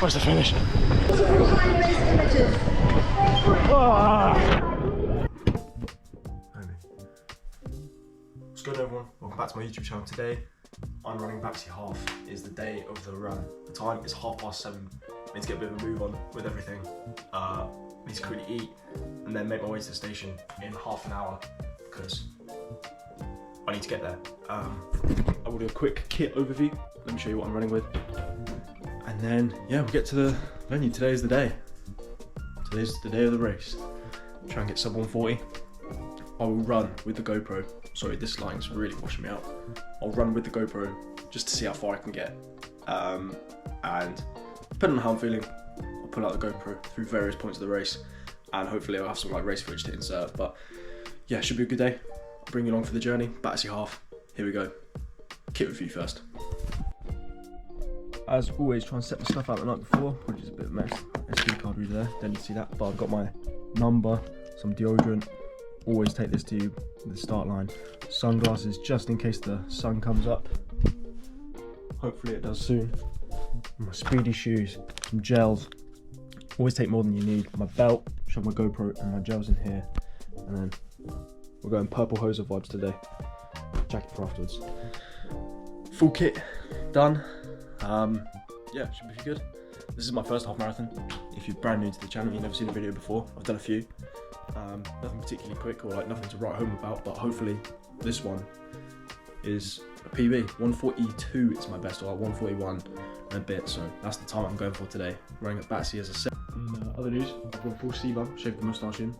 Where's the finish? What's good, everyone? Welcome back to my YouTube channel. Today I'm running Battersea half. Is the day of the run. The time is 7:30. I need to get a bit of a move on with everything. I need to quickly eat and then make my way to the station in half an hour because I need to get there. I will do a quick kit overview. Let me show you what I'm running with. And then, yeah, we'll get to the venue. Today is the day. Today's the day of the race. Try and get sub 140. I will run with the GoPro. Sorry, this lighting's really washing me out. I'll run with the GoPro just to see how far I can get. And depending on how I'm feeling, I'll pull out the GoPro through various points of the race, and hopefully I'll have some like race footage to insert. But yeah, should be a good day. I'll bring you along for the journey. Battersea half. Here we go. Kit review first. As always, try and set my stuff out the night before, which is a bit of a mess. SD card reader there, don't need to see that, but I've got my number, some deodorant. Always take this to you, the start line. Sunglasses, just in case the sun comes up. Hopefully it does soon. My speedy shoes, some gels. Always take more than you need. My belt, shove my GoPro and my gels in here. And then we're going purple hoser vibes today. Jacket for afterwards. Full kit, done. Yeah, should be good. This is my first half marathon. If you're brand new to the channel, you've never seen a video before, I've done a few. Nothing particularly quick or like nothing to write home about, but hopefully this one is a PB. 142 is my best, or like 141 and a bit, so that's the time I'm going for today. Running at Battersea, as I said. In other news, I've gone full C-bum, shaved the moustache in.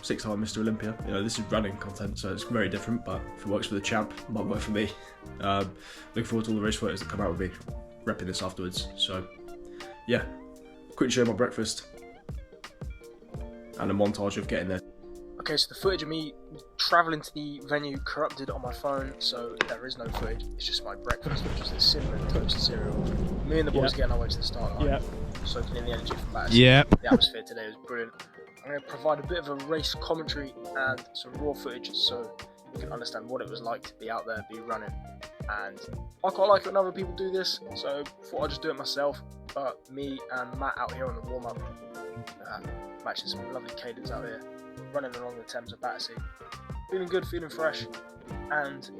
6-time Mr. Olympia. You know, this is running content, so it's very different, but if it works for the champ, it might work for me. Looking forward to all the race photos that come out with me, repping this afterwards. So yeah, quickly show my breakfast and a montage of getting there. Okay, so the footage of me travelling to the venue corrupted on my phone, so there is no footage. It's just my breakfast, which is this cinnamon toast cereal. Me and the boys getting our way to the start line, soaking in the energy from Battersea. The atmosphere today was brilliant. I'm going to provide a bit of a race commentary and some raw footage so you can understand what it was like to be out there, be running. And I quite like it when other people do this, so I thought I'd just do it myself. But me and Matt out here on the warm-up, matching some lovely cadence out here, running along the Thames at Battersea. Feeling good, feeling fresh, and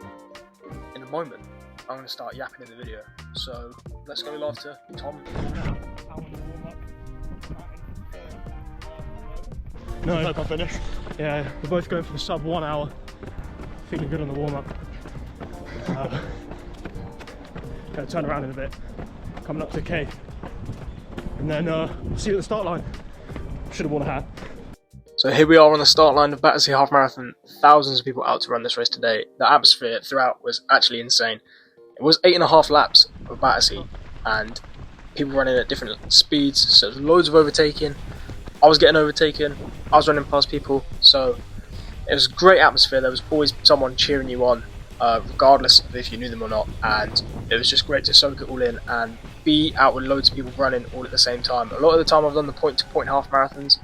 in a moment, I'm going to start yapping in the video. So let's go live to Tom. No, I finish. Yeah, we're both going for the sub 1 hour. Feeling good on the warm-up. Gonna turn around in a bit. Coming up to K, and then see you at the start line. Should have worn a hat. So here we are on the start line of Battersea Half Marathon. Thousands of people out to run this race today. The atmosphere throughout was actually insane. It was 8.5 laps of Battersea, and people running at different speeds. So there was loads of overtaking. I was getting overtaken. I was running past people, so it was a great atmosphere. There was always someone cheering you on, regardless of if you knew them or not, and it was just great to soak it all in and be out with loads of people running all at the same time. A lot of the time I've done the point-to-point half marathons.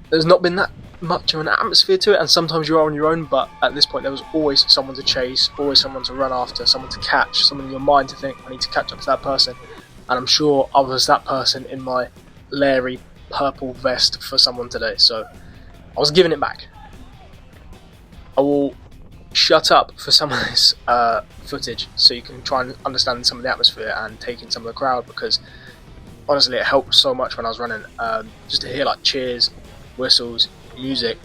There's not been that much of an atmosphere to it, and sometimes you are on your own, but at this point there was always someone to chase, always someone to run after, someone to catch, someone in your mind to think, I need to catch up to that person, and I'm sure I was that person in my Larry purple vest for someone today, so I was giving it back. I will shut up for some of this footage so you can try and understand some of the atmosphere and take in some of the crowd, because honestly it helped so much when I was running, just to hear like cheers, whistles, music.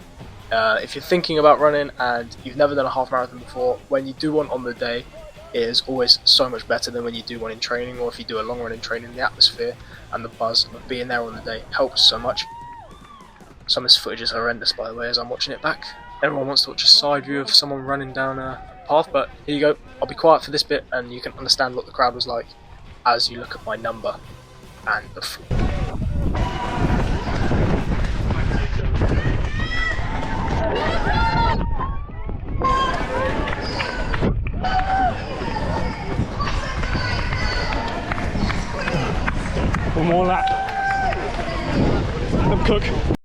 If you're thinking about running and you've never done a half marathon before, when you do one on the day, it is always so much better than when you do one in training, or if you do a long run in training. The atmosphere and the buzz of being there on the day helps so much. Some of this footage is horrendous, by the way, as I'm watching it back. Everyone wants to watch a side view of someone running down a path, but here you go. I'll be quiet for this bit and you can understand what the crowd was like as you look at my number and the floor. One more lap. I'm cook. I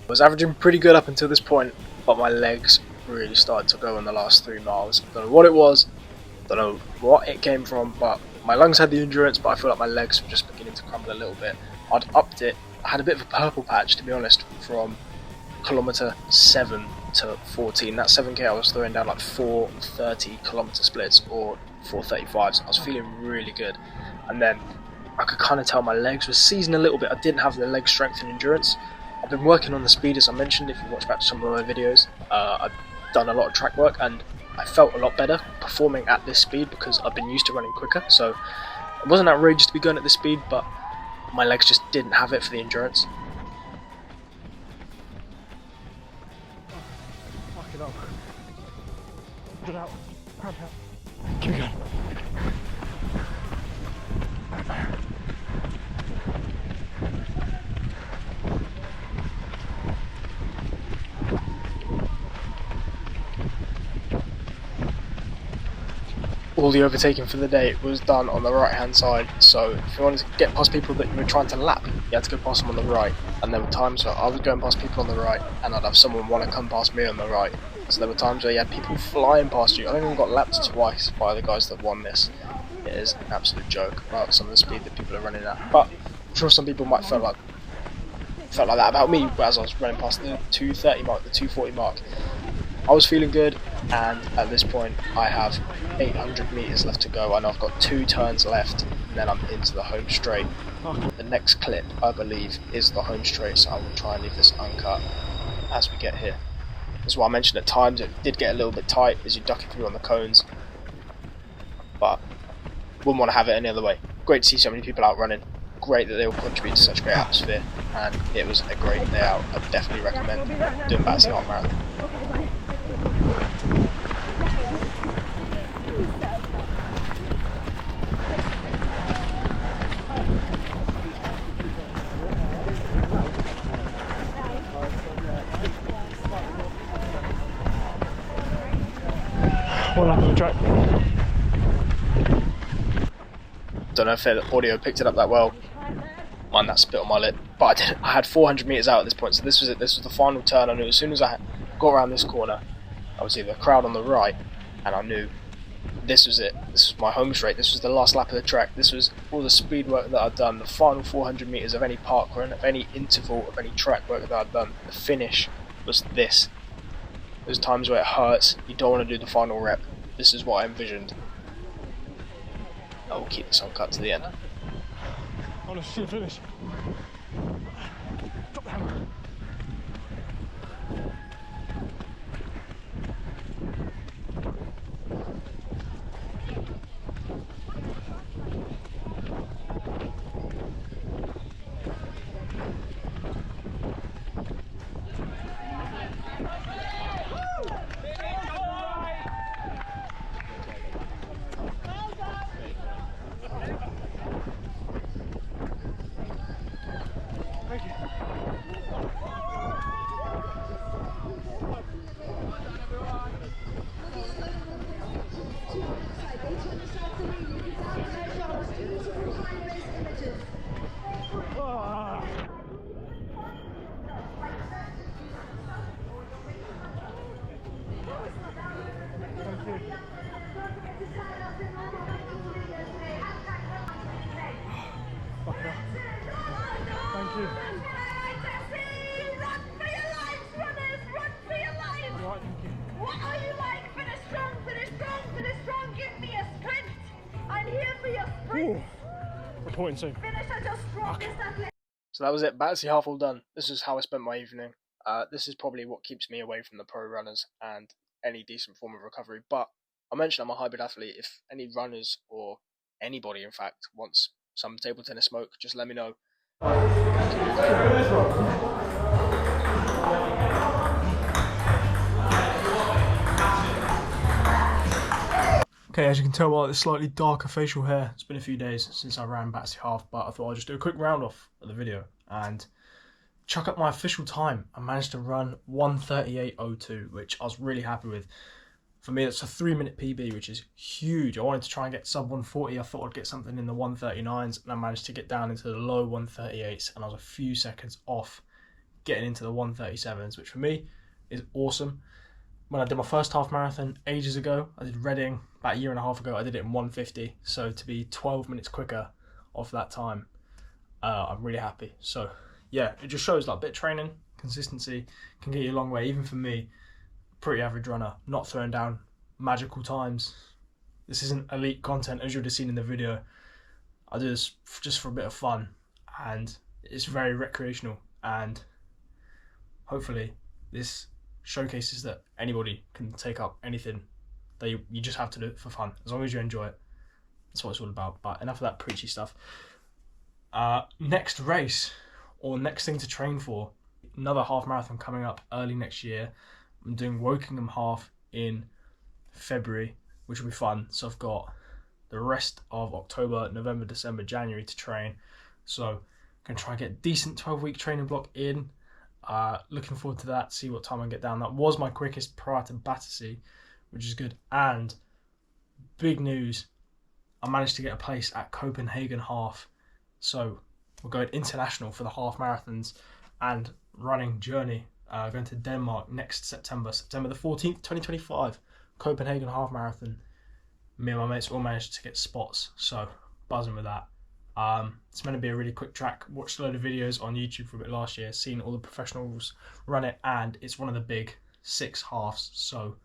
was averaging pretty good up until this point, but my legs really started to go in the last 3 miles. Don't know what it was, don't know what it came from, but my lungs had the endurance, but I feel like my legs were just beginning to crumble a little bit. I'd upped it. I had a bit of a purple patch, to be honest, from kilometre 7 to 14. That 7k I was throwing down like 4:30 kilometre splits or 4:35s. I was feeling really good, and then I could kind of tell my legs were seizing a little bit. I didn't have the leg strength and endurance. I've been working on the speed, as I mentioned. If you watch back to some of my videos, I've done a lot of track work, and I felt a lot better performing at this speed because I've been used to running quicker. So it wasn't outrageous to be going at this speed, but my legs just didn't have it for the endurance. Fuck it up. Put it out. Cramp out. Keep going. All the overtaking for the day was done on the right hand side, so if you wanted to get past people that you were trying to lap, you had to go past them on the right. And there were times where I was going past people on the right and I'd have someone want to come past me on the right. So there were times where you had people flying past you. I think I got lapped twice by the guys that won this. It is an absolute joke about some of the speed that people are running at. But I'm sure some people might feel like that about me as I was running past the 2:30 mark, the 2:40 mark. I was feeling good, and at this point I have 800 meters left to go, and I've got 2 turns left, and then I'm into the home straight. The next clip, I believe, is the home straight, so I will try and leave this uncut as we get here. That's why I mentioned at times it did get a little bit tight as you're ducking through on the cones, but wouldn't want to have it any other way. Great to see so many people out running. Great that they all contribute to such a great atmosphere, and it was a great day out. I definitely recommend doing Battersea Half Marathon. One lap of the track. Don't know if the audio picked it up that well. Mind that spit on my lip. But I had 400 meters out at this point, so this was it. This was the final turn. I knew as soon as I got around this corner, I would see the crowd on the right, and I knew this was it. This was my home straight. This was the last lap of the track. This was all the speed work that I'd done. The final 400 meters of any park run, of any interval, of any track work that I'd done. The finish was this. There's times where it hurts. You don't want to do the final rep. This is what I envisioned. I will keep this uncut to the end. I want to see the finish. Drop the hammer. Thank you. Run for your lives, runners! Run for your lives! Right, thank you. What are you like? Finish strong, finish strong, finish strong! Give me a sprint! I'm here for your sprint! Ooh. Reporting soon. Finish at your strongest athlete! So that was it. Battersea half all done. This is how I spent my evening. This is probably what keeps me away from the pro runners and any decent form of recovery. But I mentioned I'm a hybrid athlete. If any runners or anybody, in fact, wants some table tennis smoke, just let me know. Okay, as you can tell by the slightly darker facial hair, it's been a few days since I ran Battersea Half, but I thought I'd just do a quick round off of the video and chuck up my official time. I managed to run 1:38.02, which I was really happy with. For me, that's a 3-minute PB, which is huge. I wanted to try and get sub 140. I thought I'd get something in the 1:39s, and I managed to get down into the low 1:38s, and I was a few seconds off getting into the 1:37s, which for me is awesome. when I did my first half marathon ages ago. I did Reading about a year and a half ago. I did it in 1:50, so to be 12 minutes quicker off that time, I'm really happy. So yeah, it just shows like a bit of training, consistency can get you a long way. Even for me, pretty average runner, not throwing down magical times. This isn't elite content, as you would have seen in the video. I do this just for a bit of fun, and it's very recreational, and hopefully this showcases that anybody can take up anything that you just have to do it for fun, as long as you enjoy it. That's what it's all about. But enough of that preachy stuff. Next race, or next thing to train for, another half marathon coming up early next year. I'm doing Wokingham half in February, which will be fun. So I've got the rest of October, November, December, January to train. So I'm going to try and get a decent 12-week training block in. Looking forward to that, see what time I get down. That was my quickest prior to Battersea, which is good. And big news, I managed to get a place at Copenhagen half. So we're going international for the half marathons and running journey. Going to Denmark next September the 14th, 2025. Copenhagen half marathon. Me and my mates all managed to get spots, so buzzing with that. It's meant to be a really quick track. Watched a load of videos on YouTube for a bit last year, seen all the professionals run it, and it's one of the big 6 halves, so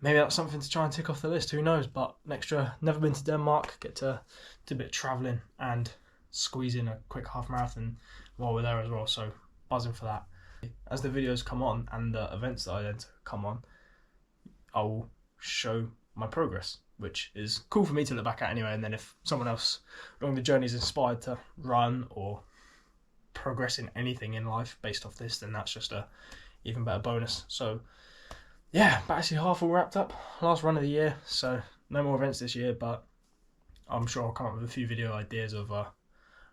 maybe that's something to try and tick off the list, who knows. But next year, never been to Denmark, get to do a bit of travelling and squeeze in a quick half marathon while we're there as well, so buzzing for that. As the videos come on and the events that I enter come on, I will show my progress, which is cool for me to look back at anyway. And then if someone else along the journey is inspired to run or progress in anything in life based off this, then that's just a even better bonus. So yeah, Battersea half all wrapped up, last run of the year, so no more events this year, but I'm sure I'll come up with a few video ideas of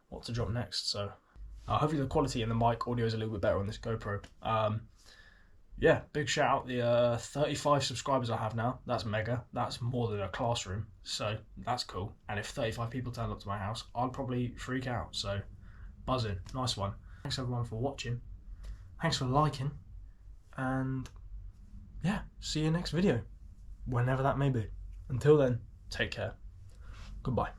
what to drop next. So hopefully the quality in the mic audio is a little bit better on this GoPro. Yeah, big shout out the 35 subscribers I have now. That's mega. That's more than a classroom, so that's cool. And if 35 people turn up to my house, I'll probably freak out. So buzzing, nice one. Thanks everyone for watching. Thanks for liking, and yeah, see you next video, whenever that may be. Until then, take care. Goodbye.